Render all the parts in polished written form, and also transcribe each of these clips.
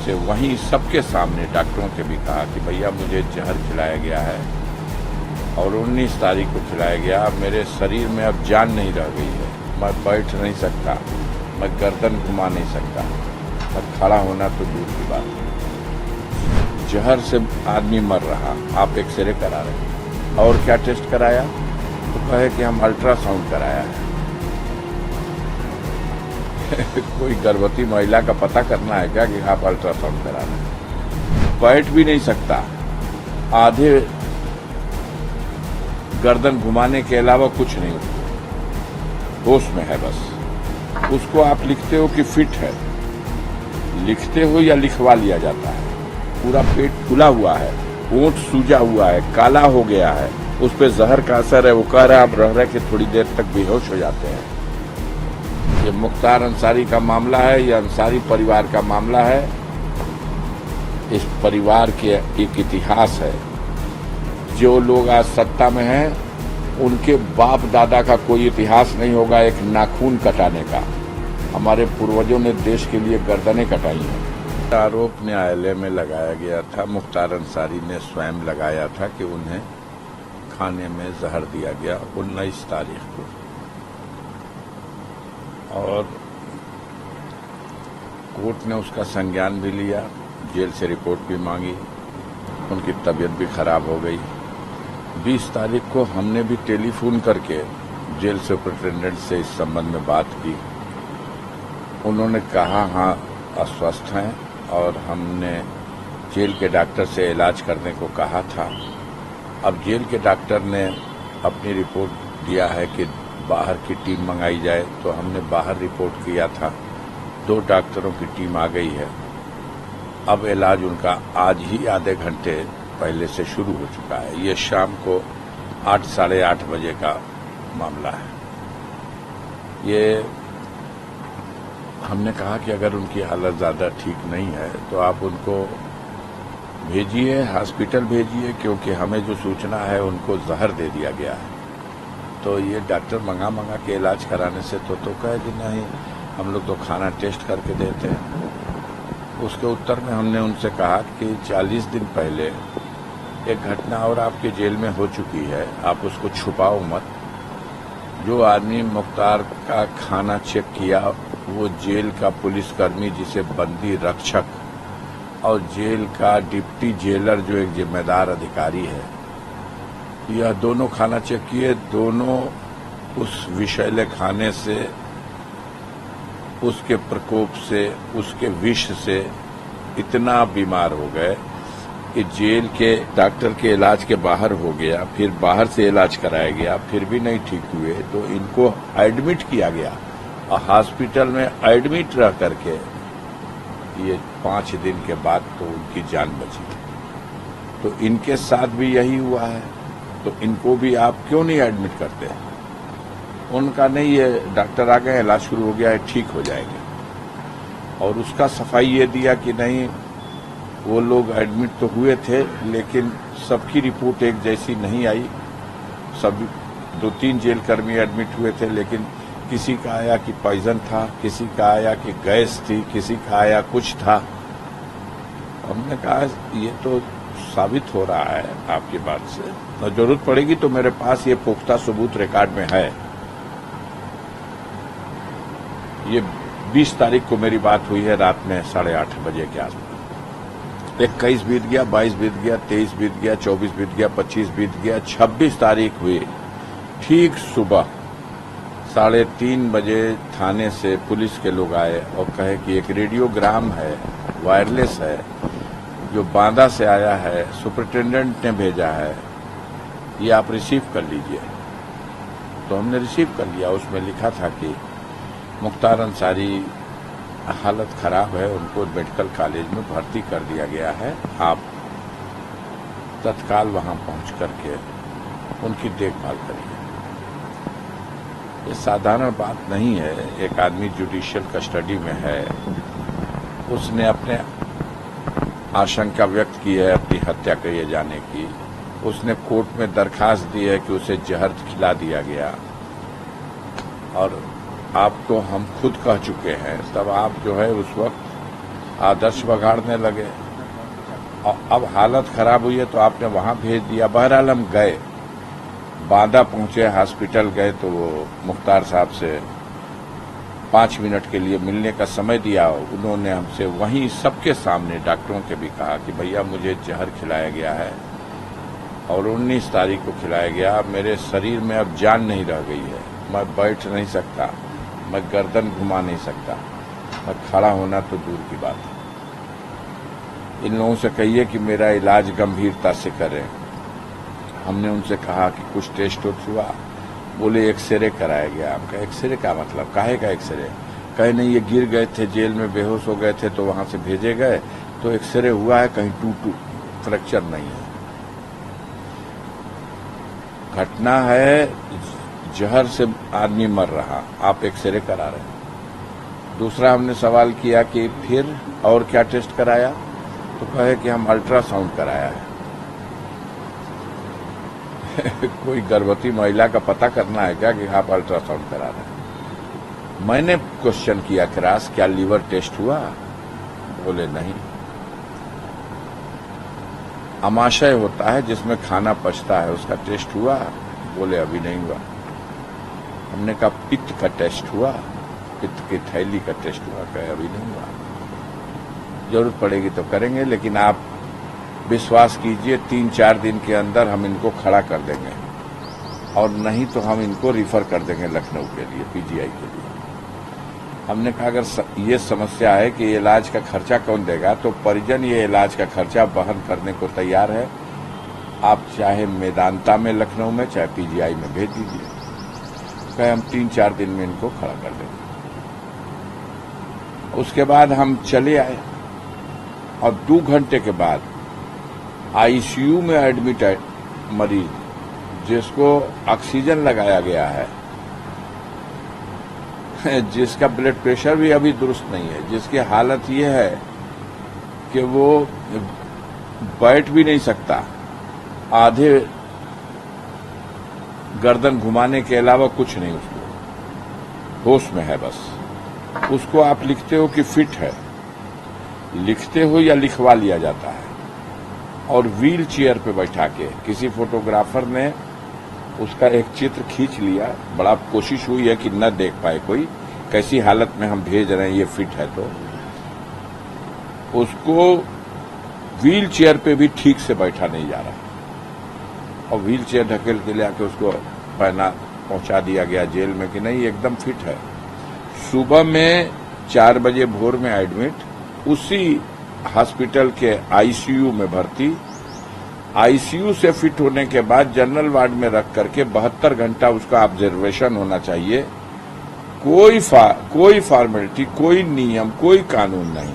से वहीं सबके सामने डॉक्टरों के भी कहा कि भैया मुझे जहर खिलाया गया है और 19 तारीख को खिलाया गया। मेरे शरीर में अब जान नहीं रह गई है, मैं बैठ नहीं सकता, मैं गर्दन घुमा नहीं सकता, और खड़ा होना तो दूर की बात है। जहर से आदमी मर रहा, आप एक्सरे करा रहे और क्या टेस्ट कराया? तो कहे कि हम अल्ट्रासाउंड कराया है। कोई गर्भवती महिला का पता करना है क्या कि आप अल्ट्रासाउंड करा रहे हैं? बैठ भी नहीं सकता, आधे गर्दन घुमाने के अलावा कुछ नहीं, उसको होश में है बस। उसको आप लिखते हो कि फिट है, लिखते हो या लिखवा लिया जाता है। पूरा पेट फूला हुआ है, होंठ सूजा हुआ है, काला हो गया है, उस पर जहर का असर है। वो कह रहा है आप रह रहे के थोड़ी देर तक बेहोश हो जाते हैं। ये मुख्तार अंसारी का मामला है, ये अंसारी परिवार का मामला है। इस परिवार के एक इतिहास है। जो लोग आज सत्ता में हैं, उनके बाप दादा का कोई इतिहास नहीं होगा एक नाखून कटाने का। हमारे पूर्वजों ने देश के लिए गर्दनें कटाई हैं। आरोप न्यायालय में लगाया गया था, मुख्तार अंसारी ने स्वयं लगाया था कि उन्हें खाने में जहर दिया गया 19 तारीख को, और कोर्ट ने उसका संज्ञान भी लिया, जेल से रिपोर्ट भी मांगी। उनकी तबीयत भी खराब हो गई। 20 तारीख को हमने भी टेलीफोन करके जेल सुपरिटेंडेंट से इस संबंध में बात की। उन्होंने कहा हाँ अस्वस्थ हैं, और हमने जेल के डॉक्टर से इलाज करने को कहा था। अब जेल के डॉक्टर ने अपनी रिपोर्ट दिया है कि बाहर की टीम मंगाई जाए, तो हमने बाहर रिपोर्ट किया था। 2 डॉक्टरों की टीम आ गई है। अब इलाज उनका आज ही आधे घंटे पहले से शुरू हो चुका है। ये शाम को 8 साढ़े 8 बजे का मामला है। ये हमने कहा कि अगर उनकी हालत ज़्यादा ठीक नहीं है तो आप उनको भेजिए, हॉस्पिटल भेजिए, क्योंकि हमें जो सूचना है उनको जहर दे दिया गया है। तो ये डॉक्टर मंगा के इलाज कराने से तो कहे कि नहीं, हम लोग तो खाना टेस्ट करके देते हैं। उसके उत्तर में हमने उनसे कहा कि 40 दिन पहले एक घटना और आपके जेल में हो चुकी है, आप उसको छुपाओ मत। जो आदमी मुख्तार का खाना चेक किया, वो जेल का पुलिसकर्मी जिसे बंदी रक्षक और जेल का डिप्टी जेलर जो एक जिम्मेदार अधिकारी है, यह दोनों खाना चेक किए। दोनों उस विषैले खाने से, उसके प्रकोप से, उसके विष से इतना बीमार हो गए कि जेल के डॉक्टर के इलाज के बाहर हो गया, फिर बाहर से इलाज कराया गया, फिर भी नहीं ठीक हुए तो इनको एडमिट किया गया, और हॉस्पिटल में एडमिट रह करके ये 5 दिन के बाद तो उनकी जान बची। तो इनके साथ भी यही हुआ है, तो इनको भी आप क्यों नहीं एडमिट करते? उनका नहीं, ये डॉक्टर आ गए, इलाज शुरू हो गया है, ठीक हो जाएंगे। और उसका सफाई ये दिया कि नहीं, वो लोग एडमिट तो हुए थे लेकिन सबकी रिपोर्ट एक जैसी नहीं आई। सब 2-3 जेलकर्मी एडमिट हुए थे, लेकिन किसी का आया कि पॉइजन था, किसी का आया कि गैस थी, किसी का आया कुछ था। हमने कहा ये तो साबित हो रहा है आपकी बात से, तो जरूरत पड़ेगी तो मेरे पास ये पुख्ता सबूत रिकॉर्ड में है। ये 20 तारीख को मेरी बात हुई है रात में 8:30 बजे के आसपास। 21 बीत गया, 22 बीत गया, 23 बीत गया, 24 बीत गया, 25 बीत गया, 26 तारीख हुई। ठीक सुबह 3:30 बजे थाने से पुलिस के लोग आए और कहे कि एक रेडियोग्राम है, वायरलेस है, जो बांदा से आया है, सुपरिटेंडेंट ने भेजा है, ये आप रिसीव कर लीजिए। तो हमने रिसीव कर लिया। उसमें लिखा था कि मुख्तार अंसारी हालत खराब है, उनको मेडिकल कॉलेज में भर्ती कर दिया गया है, आप तत्काल वहां पहुंच करके उनकी देखभाल करिए। ये साधारण बात नहीं है। एक आदमी जुडिशियल कस्टडी में है, उसने अपने आशंका व्यक्त की है अपनी हत्या किए जाने की, उसने कोर्ट में दरखास्त दी है कि उसे जहर खिला दिया गया, और आपको हम खुद कह चुके हैं, तब आप जो है उस वक्त आदर्श बगाड़ने लगे। और अब हालत खराब हुई है तो आपने वहां भेज दिया। बहरहाल हम गए, बांदा पहुंचे, हॉस्पिटल गए तो वो मुख्तार साहब से 5 मिनट के लिए मिलने का समय दिया। उन्होंने हमसे वहीं सबके सामने डॉक्टरों के भी कहा कि भैया मुझे जहर खिलाया गया है और 19 तारीख को खिलाया गया। मेरे शरीर में अब जान नहीं रह गई है, मैं बैठ नहीं सकता, मैं गर्दन घुमा नहीं सकता, मैं खड़ा होना तो दूर की बात है। इन लोगों से कहिए कि मेरा इलाज गंभीरता से करें। हमने उनसे कहा कि कुछ टेस्ट हुआ, बोले एक्सरे कराया गया। हम कहा एक्सरे का मतलब, काहे का एक्सरे? कहे नहीं, ये गिर गए थे, जेल में बेहोश हो गए थे तो वहां से भेजे गए, तो एक्सरे हुआ है, कहीं टूटू फ्रैक्चर नहीं है। घटना है, जहर से आदमी मर रहा, आप एक्सरे करा रहे हैं। दूसरा हमने सवाल किया कि फिर और क्या टेस्ट कराया, तो कहे कि हम अल्ट्रासाउंड कराया है। कोई गर्भवती महिला का पता करना है क्या कि आप अल्ट्रासाउंड करा रहे हैं? मैंने क्वेश्चन किया क्रास, क्या लीवर टेस्ट हुआ? बोले नहीं। अमाशय होता है जिसमें खाना पचता है, उसका टेस्ट हुआ? बोले अभी नहीं हुआ। हमने कहा पित्त का टेस्ट हुआ, पित्त की थैली का टेस्ट हुआ? कहे अभी नहीं हुआ। जरूरत पड़ेगी तो करेंगे, लेकिन आप विश्वास कीजिए 3-4 दिन के अंदर हम इनको खड़ा कर देंगे, और नहीं तो हम इनको रिफर कर देंगे लखनऊ के लिए, पीजीआई के लिए। हमने कहा अगर ये समस्या है कि इलाज का खर्चा कौन देगा, तो परिजन ये इलाज का खर्चा वहन करने को तैयार है। आप चाहे मेदांता में लखनऊ में, चाहे पीजीआई में भेज दीजिए। कहे हम 3-4 दिन में इनको खड़ा कर देंगे। उसके बाद हम चले आए और 2 घंटे के बाद आईसीयू में एडमिट है मरीज, जिसको ऑक्सीजन लगाया गया है, जिसका ब्लड प्रेशर भी अभी दुरुस्त नहीं है, जिसकी हालत ये है कि वो बैठ भी नहीं सकता, आधे गर्दन घुमाने के अलावा कुछ नहीं, उसको होश में है बस। उसको आप लिखते हो कि फिट है, लिखते हो या लिखवा लिया जाता है, और व्हील चेयर पे बैठा के किसी फोटोग्राफर ने उसका एक चित्र खींच लिया। बड़ा कोशिश हुई है कि न देख पाए कोई कैसी हालत में हम भेज रहे हैं, ये फिट है। तो उसको व्हील चेयर पे भी ठीक से बैठा नहीं जा रहा, और व्हील चेयर ढकेल के ले आके उसको पहुंचा दिया गया जेल में कि नहीं एकदम फिट है। सुबह में 4 बजे भोर में एडमिट, उसी हॉस्पिटल के आईसीयू में भर्ती। आईसीयू से फिट होने के बाद जनरल वार्ड में रख करके 72 घंटा उसका ऑब्जर्वेशन होना चाहिए। कोई फॉर्मेलिटी, कोई नियम, कोई कानून नहीं,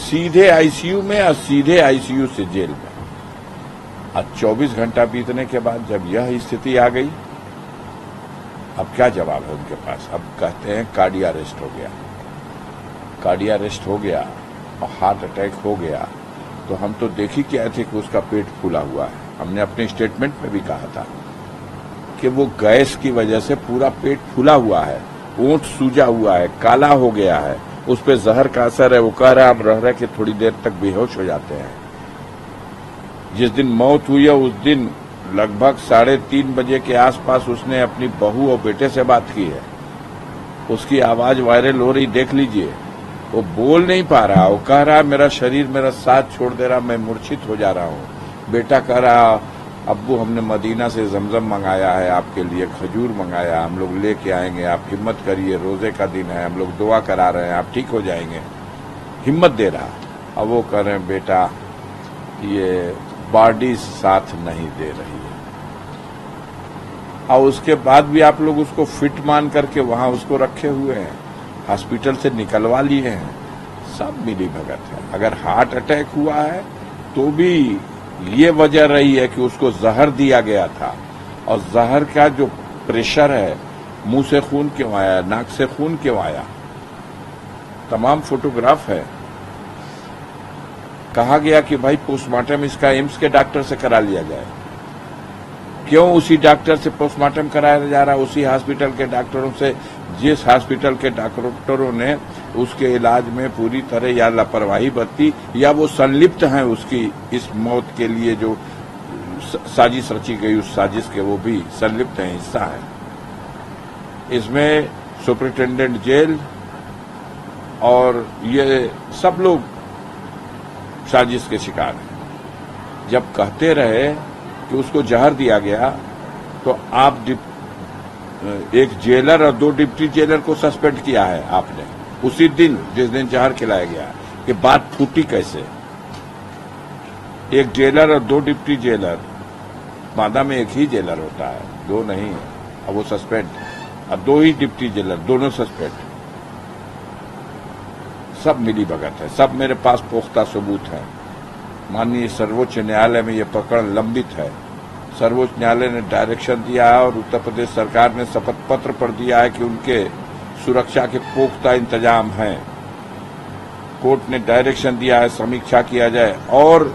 सीधे आईसीयू में और सीधे आईसीयू से जेल में। आज 24 घंटा बीतने के बाद जब यह स्थिति आ गई, अब क्या जवाब है उनके पास? अब कहते हैं कार्डिया अरेस्ट हो गया। कार्डिया अरेस्ट हो गया और हार्ट अटैक हो गया, तो हम तो देख ही के आए थे कि उसका पेट फूला हुआ है। हमने अपने स्टेटमेंट में भी कहा था कि वो गैस की वजह से पूरा पेट फूला हुआ है, ओंठ सूजा हुआ है, काला हो गया है, उस पर जहर का असर है। वो कह रहा है हम रह के थोड़ी देर तक बेहोश हो जाते हैं। जिस दिन मौत हुई है उस दिन लगभग 3:30 बजे के आसपास उसने अपनी बहू और बेटे से बात की है। उसकी आवाज वायरल हो रही, देख लीजिए। वो बोल नहीं पा रहा, वो कह रहा मेरा शरीर मेरा साथ छोड़ दे रहा, मैं मूर्छित हो जा रहा हूँ। बेटा कह रहा अब्बू हमने मदीना से जमजम मंगाया है आपके लिए, खजूर मंगाया, हम लोग लेके आएंगे, आप हिम्मत करिए, रोजे का दिन है, हम लोग दुआ करा रहे हैं, आप ठीक हो जाएंगे, हिम्मत दे रहा। अब वो कह रहे हैं बेटा ये बॉडी साथ नहीं दे रही है। और उसके बाद भी आप लोग उसको फिट मान करके वहां उसको रखे हुए हैं, हॉस्पिटल से निकलवा लिए हैं। सब मिली भगत है। अगर हार्ट अटैक हुआ है तो भी ये वजह रही है कि उसको जहर दिया गया था, और जहर का जो प्रेशर है, मुंह से खून क्यों आया, नाक से खून क्यों आया, तमाम फोटोग्राफ है। कहा गया कि भाई पोस्टमार्टम इसका एम्स के डॉक्टर से करा लिया जाए। क्यों उसी डॉक्टर से पोस्टमार्टम कराया जा रहा है, उसी हॉस्पिटल के डॉक्टरों से जिस हॉस्पिटल के डॉक्टरों ने उसके इलाज में पूरी तरह या लापरवाही बरती या वो संलिप्त हैं उसकी इस मौत के लिए जो साजिश रची गई उस साजिश के वो भी संलिप्त हैं, हिस्सा है। इसमें सुपरिटेंडेंट जेल और ये सब लोग साजिश के शिकार हैं। जब कहते रहे कि उसको जहर दिया गया तो आप एक जेलर और 2 डिप्टी जेलर को सस्पेंड किया है आपने उसी दिन जिस दिन जहर खिलाया गया। ये बात फूटी कैसे? एक जेलर और 2 डिप्टी जेलर, मादा में एक ही जेलर होता है, 2 नहीं है, अब वो सस्पेंड, अब 2 ही डिप्टी जेलर, दोनों सस्पेंड। सब मिली भगत है, सब मेरे पास पुख्ता सबूत है। माननीय सर्वोच्च न्यायालय में ये प्रकरण लंबित है। सर्वोच्च न्यायालय ने डायरेक्शन दिया है और उत्तर प्रदेश सरकार ने शपथ पत्र पर दिया है कि उनके सुरक्षा के पुख्ता इंतजाम हैं। कोर्ट ने डायरेक्शन दिया है समीक्षा किया जाए और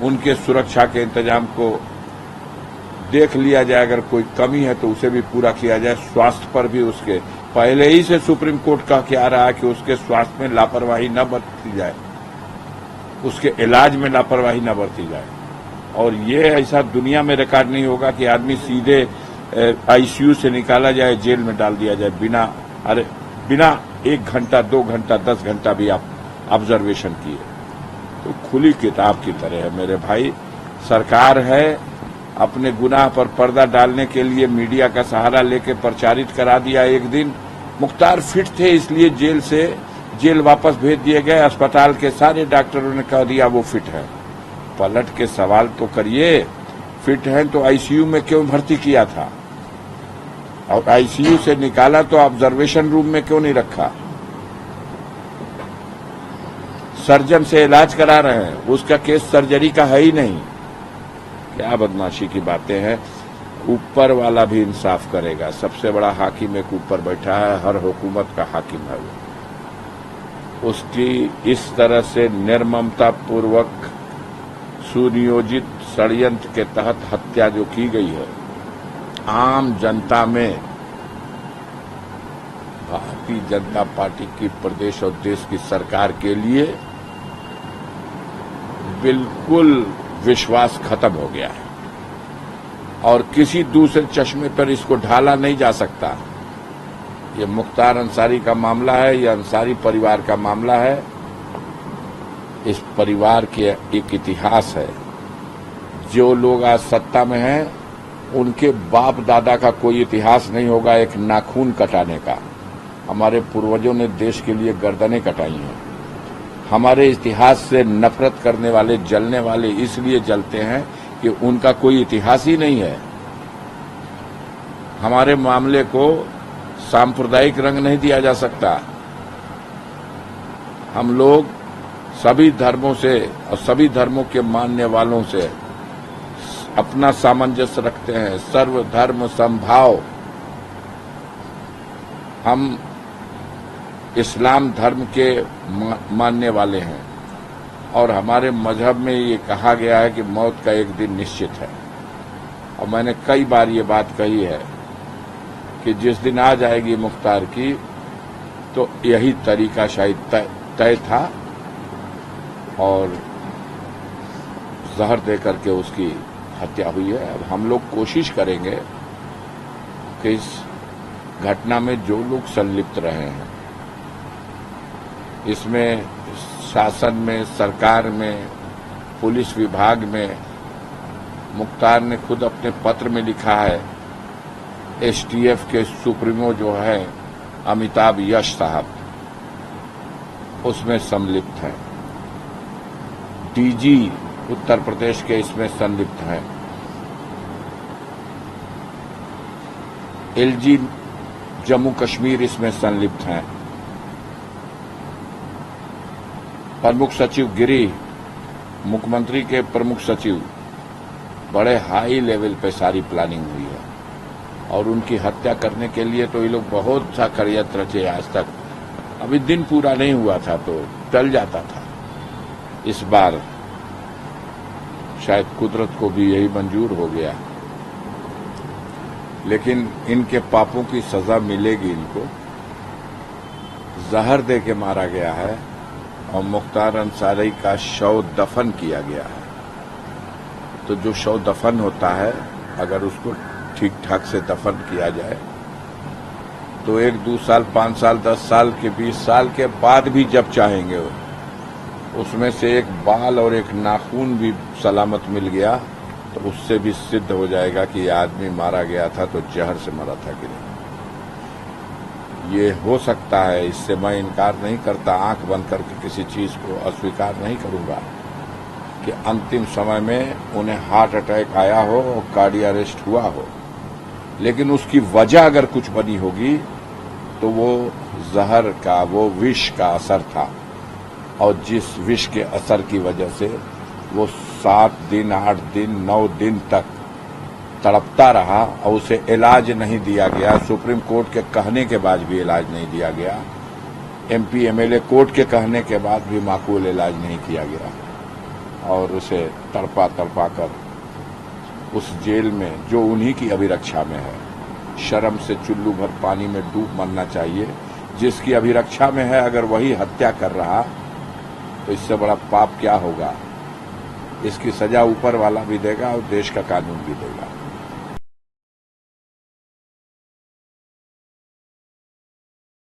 उनके सुरक्षा के इंतजाम को देख लिया जाए, अगर कोई कमी है तो उसे भी पूरा किया जाए। स्वास्थ्य पर भी उसके पहले ही से सुप्रीम कोर्ट कह के आ रहा है कि उसके स्वास्थ्य में लापरवाही न बरती जाए, उसके इलाज में लापरवाही न बरती जाए। और ये ऐसा दुनिया में रिकॉर्ड नहीं होगा कि आदमी सीधे आईसीयू से निकाला जाए, जेल में डाल दिया जाए बिना 1 घंटा 2 घंटा 10 घंटा भी आप ऑब्जर्वेशन किए। तो खुली किताब की तरह है मेरे भाई। सरकार है अपने गुनाह पर पर्दा डालने के लिए मीडिया का सहारा लेके प्रचारित करा दिया। एक दिन मुख्तार फिट थे इसलिए जेल वापस भेज दिए गए। अस्पताल के सारे डॉक्टरों ने कह दिया वो फिट है। पलट के सवाल तो करिए, फिट हैं तो आईसीयू में क्यों भर्ती किया था? और आईसीयू से निकाला तो ऑब्जर्वेशन रूम में क्यों नहीं रखा? सर्जन से इलाज करा रहे हैं, उसका केस सर्जरी का है ही नहीं। क्या बदमाशी की बातें हैं। ऊपर वाला भी इंसाफ करेगा। सबसे बड़ा हाकिम एक ऊपर बैठा है, हर हुकूमत का हाकिम है वो। उसकी इस तरह से निर्ममता पूर्वक सुनियोजित षड्यंत्र के तहत हत्या जो की गई है, आम जनता में भारतीय जनता पार्टी की प्रदेश और देश की सरकार के लिए बिल्कुल विश्वास खत्म हो गया है और किसी दूसरे चश्मे पर इसको ढाला नहीं जा सकता। ये मुख्तार अंसारी का मामला है, ये अंसारी परिवार का मामला है। इस परिवार के एक इतिहास है। जो लोग आज सत्ता में हैं उनके बाप दादा का कोई इतिहास नहीं होगा एक नाखून कटाने का। हमारे पूर्वजों ने देश के लिए गर्दनें कटाई हैं। हमारे इतिहास से नफरत करने वाले, जलने वाले इसलिए जलते हैं कि उनका कोई इतिहास ही नहीं है। हमारे मामले को सांप्रदायिक रंग नहीं दिया जा सकता। हम लोग सभी धर्मों से और सभी धर्मों के मानने वालों से अपना सामंजस्य रखते हैं, सर्वधर्म समभाव। हम इस्लाम धर्म के मानने वाले हैं और हमारे मजहब में ये कहा गया है कि मौत का एक दिन निश्चित है। और मैंने कई बार ये बात कही है कि जिस दिन आ जाएगी मुख्तार की तो यही तरीका शायद तय था और जहर दे करके उसकी हत्या हुई है। अब हम लोग कोशिश करेंगे कि इस घटना में जो लोग संलिप्त रहे हैं, इसमें शासन में, सरकार में, पुलिस विभाग में, मुख्तार ने खुद अपने पत्र में लिखा है, एसटीएफ के सुप्रीमो जो है अमिताभ यश साहब उसमें संलिप्त हैं, डीजी उत्तर प्रदेश के इसमें संलिप्त हैं, एलजी जम्मू कश्मीर इसमें संलिप्त हैं, प्रमुख सचिव गिरी, मुख्यमंत्री के प्रमुख सचिव, बड़े हाई लेवल पे सारी प्लानिंग हुई है और उनकी हत्या करने के लिए तो ये लोग बहुत सा षड्यंत्र रचे आज तक। अभी दिन पूरा नहीं हुआ था तो टल जाता था। इस बार शायद कुदरत को भी यही मंजूर हो गया, लेकिन इनके पापों की सजा मिलेगी इनको। जहर दे के मारा गया है और मुख्तार अंसारी का शव दफन किया गया है। तो जो शव दफन होता है, अगर उसको ठीक ठाक से दफन किया जाए तो 1, 2 साल, 5 साल, 10 साल के 20 साल के बाद भी जब चाहेंगे उसमें से एक बाल और एक नाखून भी सलामत मिल गया तो उससे भी सिद्ध हो जाएगा कि यह आदमी मारा गया था तो जहर से मरा था कि नहीं। ये हो सकता है, इससे मैं इनकार नहीं करता, आंख बंद करके किसी चीज को अस्वीकार नहीं करूंगा कि अंतिम समय में उन्हें हार्ट अटैक आया हो और कार्डियक अरेस्ट हुआ हो, लेकिन उसकी वजह अगर कुछ बनी होगी तो वो जहर का, वो विष का असर था। और जिस विष के असर की वजह से वो 7 दिन, 8 दिन, 9 दिन तक तड़पता रहा और उसे इलाज नहीं दिया गया। सुप्रीम कोर्ट के कहने के बाद भी इलाज नहीं दिया गया, एमपी एमएलए कोर्ट के कहने के बाद भी माकूल इलाज नहीं किया गया और उसे तड़पा कर उस जेल में, जो उन्हीं की अभिरक्षा में है, शर्म से चुल्लू भर पानी में डूब मरना चाहिए। जिसकी अभिरक्षा में है, अगर वही हत्या कर रहा तो इससे बड़ा पाप क्या होगा। इसकी सजा ऊपर वाला भी देगा और देश का कानून भी देगा।